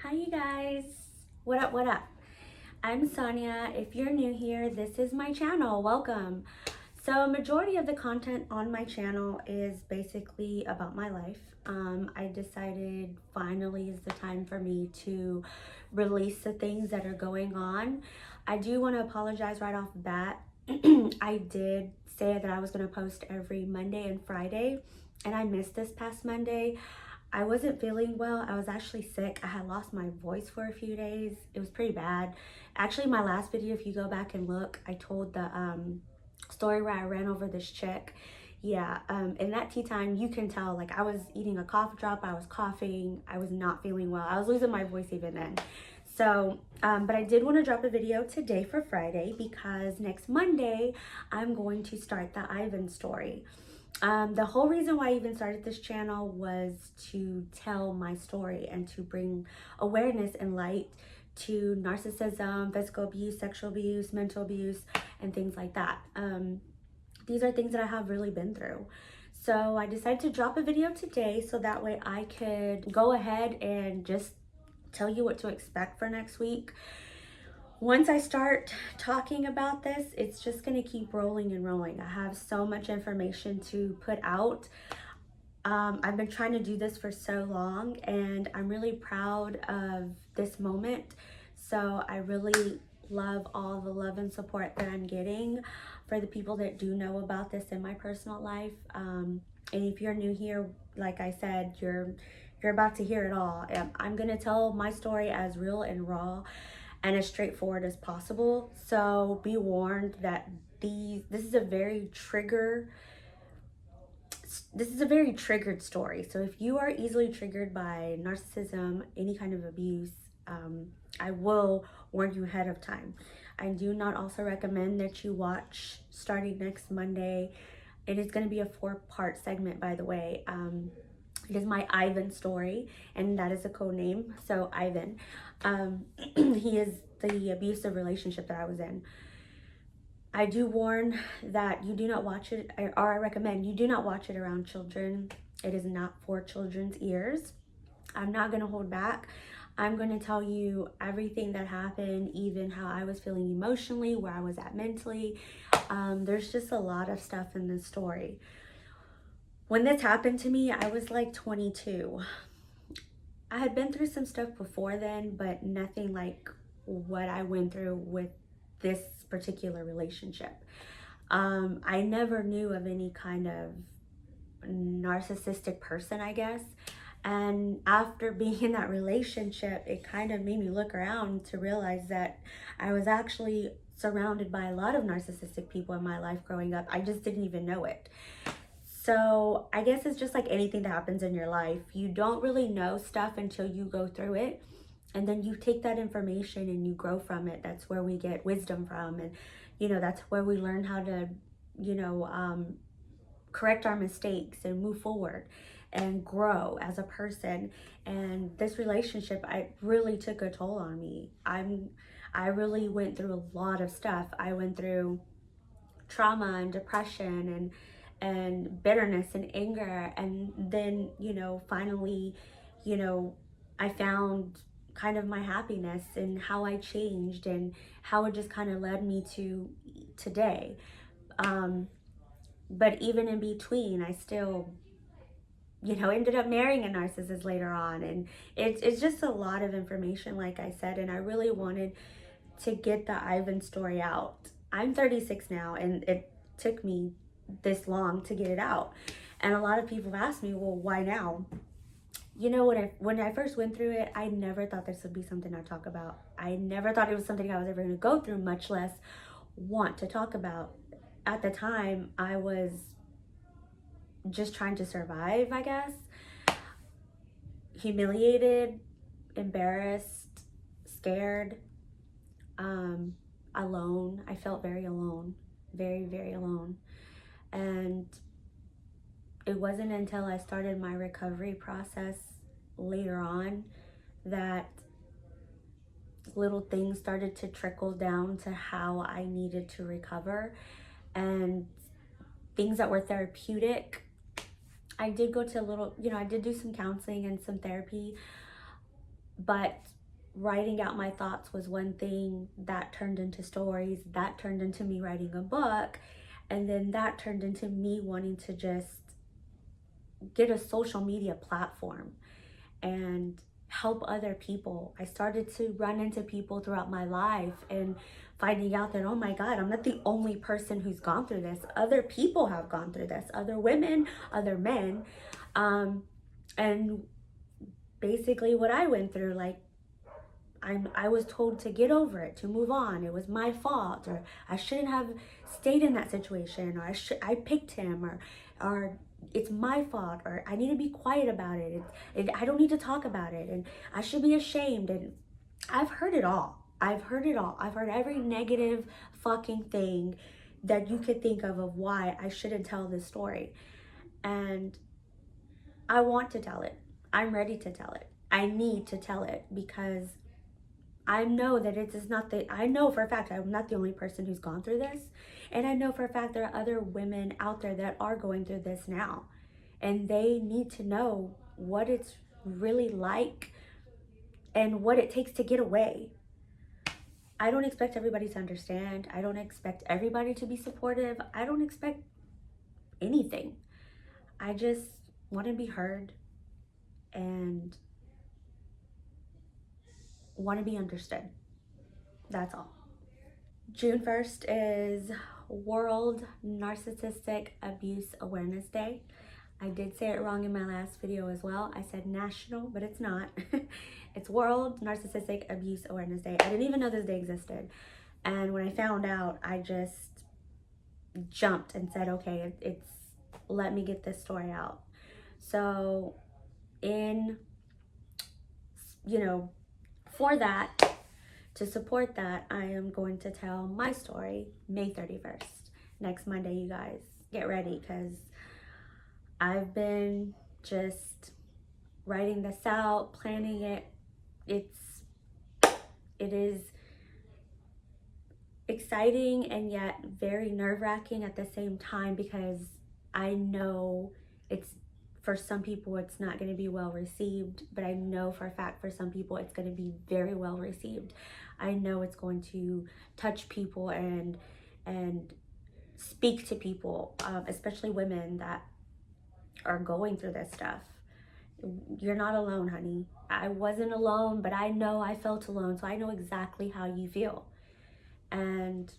Hi you guys, what up, what up? I'm Sonia. If you're new here, this is my channel. Welcome. So a majority of the content on my channel is basically about my life. I decided finally is the time for me to release the things that are going on. I do want to apologize right off the bat. I did say that I was going to post every Monday and Friday, and I missed this past Monday. I wasn't feeling well. I was actually sick. I had lost my voice for a few days. It was pretty bad. Actually, my last video, if you go back and look, I told the story where I ran over this chick. Yeah, in that tea time, you can tell, like, I was eating a cough drop. I was coughing. I was not feeling well. I was losing my voice even then. So, but I did want to drop a video today for Friday because next Monday, I'm going to start the Ivan story. The whole reason why I even started this channel was to tell my story and to bring awareness and light to narcissism, physical abuse, sexual abuse, mental abuse, and things like that. These are things that I have really been through. So I decided to drop a video today so that way I could go ahead and just tell you what to expect for next week. Once I start talking about this, it's just going to keep rolling and rolling. I have so much information to put out. I've been trying to do this for so long, and I'm really proud of this moment. So I really love all the love and support that I'm getting for the people that do know about this in my personal life. And if you're new here, like I said, you're about to hear it all. I'm going to tell my story as real and raw and as straightforward as possible. So be warned that this is a very triggered story. So if you are easily triggered by narcissism, any kind of abuse, I will warn you ahead of time. I do not also recommend that you watch starting next Monday. It is going to be a 4-part segment, by the way. It is my Ivan story, and that is a code name. So Ivan, he is the abusive relationship that I was in. I do warn that you do not watch it, or I recommend you do not watch it around children. It is not for children's ears. I'm not going to hold back. I'm going to tell you everything that happened, even how I was feeling emotionally, where I was at mentally. There's just a lot of stuff in this story. When this happened to me, I was like 22. I had been through some stuff before then, but nothing like what I went through with this particular relationship. I never knew of any kind of narcissistic person, I guess. And after being in that relationship, it kind of made me look around to realize that I was actually surrounded by a lot of narcissistic people in my life growing up. I just didn't even know it. So I guess it's just like anything that happens in your life. You don't really know stuff until you go through it. And then you take that information and you grow from it. That's where we get wisdom from. And, that's where we learn how to, correct our mistakes and move forward and grow as a person. And this relationship, I really took a toll on me. I really went through a lot of stuff. I went through trauma and depression and bitterness and anger, and then finally I found kind of my happiness and how I changed and how it just kind of led me to today. But even in between, I still ended up marrying a narcissist later on, and it's just a lot of information, like I said, and I really wanted to get the Ivan story out. I'm 36 now, and it took me this long to get it out. And a lot of people have asked me, well, why now? When I first went through it, I never thought this would be something I'd talk about. I never thought it was something I was ever going to go through, much less want to talk about. At the time, I was just trying to survive, I guess. Humiliated, embarrassed, scared, alone. I felt very alone, very, very alone. And it wasn't until I started my recovery process later on that little things started to trickle down to how I needed to recover, and things that were therapeutic. I did go to I did do some counseling and some therapy, But writing out my thoughts was one thing. That turned into stories, that turned into me writing a book, and then that turned into me wanting to just get a social media platform and help other people. I started to run into people throughout my life and finding out that, oh my God, I'm not the only person who's gone through this. Other people have gone through this, other women, other men. And basically what I went through, like, I was told to get over it, to move on. It was my fault, or I shouldn't have stayed in that situation, or I picked him, or it's my fault, or I need to be quiet about it. I don't need to talk about it, and I should be ashamed. And I've heard it all. I've heard it all. I've heard every negative fucking thing that you could think of why I shouldn't tell this story. And I want to tell it. I'm ready to tell it. I need to tell it because I know that it is not I know for a fact I'm not the only person who's gone through this. And I know for a fact there are other women out there that are going through this now. And they need to know what it's really like and what it takes to get away. I don't expect everybody to understand. I don't expect everybody to be supportive. I don't expect anything. I just want to be heard and want to be understood. That's all. June 1st is World Narcissistic Abuse Awareness Day. I did say it wrong in my last video as well. I said national, but it's not. It's World Narcissistic Abuse Awareness Day. I didn't even know this day existed. And when I found out, I just jumped and said, okay, it's let me get this story out. So for that, to support that, I am going to tell my story May 31st. Next Monday, you guys. Get ready, because I've been just writing this out, planning it. It is exciting and yet very nerve-wracking at the same time, because I know for some people it's not going to be well received, but I know for a fact for some people it's going to be very well received. I know it's going to touch people and speak to people, especially women that are going through this stuff. You're not alone, honey. I wasn't alone, but I know I felt alone, so I know exactly how you feel. And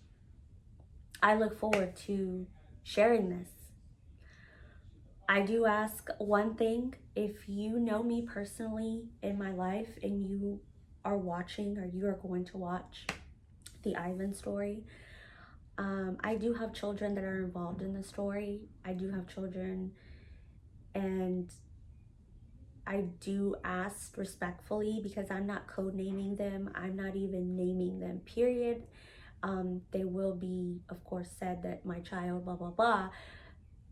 I look forward to sharing this. I do ask one thing. If you know me personally in my life and you are watching, or you are going to watch the Ivan story, I do have children that are involved in the story. I do have children, and I do ask respectfully, because I'm not code-naming them. I'm not even naming them, period. They will be, of course, said that my child, blah, blah, blah,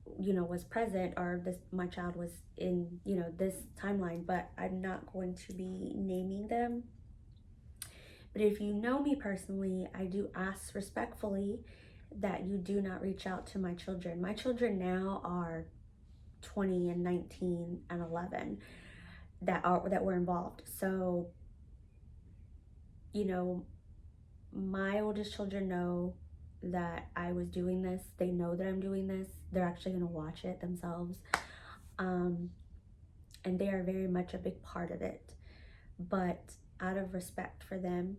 was present, or my child was in, this timeline, but I'm not going to be naming them. But if you know me personally, I do ask respectfully that you do not reach out to my children. My children now are 20 and 19 and 11 that were involved. So, my oldest children know that I was doing this. They know that I'm doing this. They're actually going to watch it themselves. And they are very much a big part of it. But out of respect for them,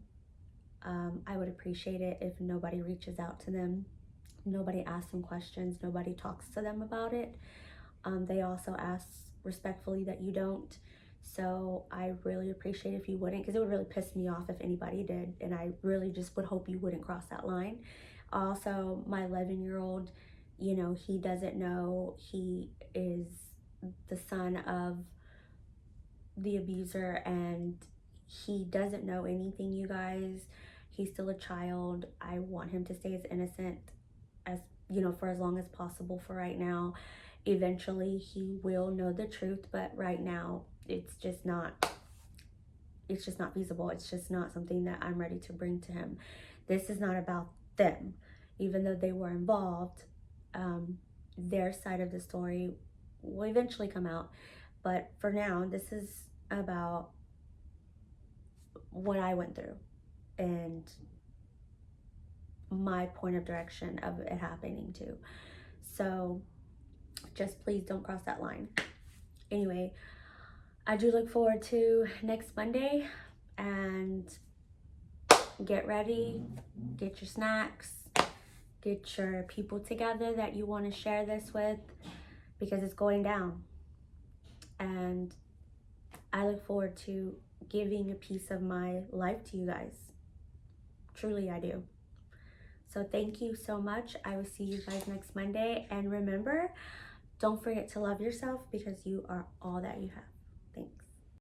I would appreciate it if nobody reaches out to them. Nobody asks them questions. Nobody talks to them about it. They also ask respectfully that you don't. So I really appreciate if you wouldn't, because it would really piss me off if anybody did. And I really just would hope you wouldn't cross that line. Also, my 11-year-old, he doesn't know he is the son of the abuser, and he doesn't know anything, you guys. He's still a child. I want him to stay as innocent as, for as long as possible for right now. Eventually, he will know the truth, but right now, it's just not feasible. It's just not something that I'm ready to bring to him. This is not about them. Even though they were involved, their side of the story will eventually come out. But for now, this is about what I went through and my point of direction of it happening too. So just please don't cross that line. Anyway, I do look forward to next Monday, and get ready, get your snacks, get your people together that you want to share this with, because it's going down. And I look forward to giving a piece of my life to you guys. Truly, I do. So thank you so much. I will see you guys next Monday. And remember, don't forget to love yourself, because you are all that you have. Thanks.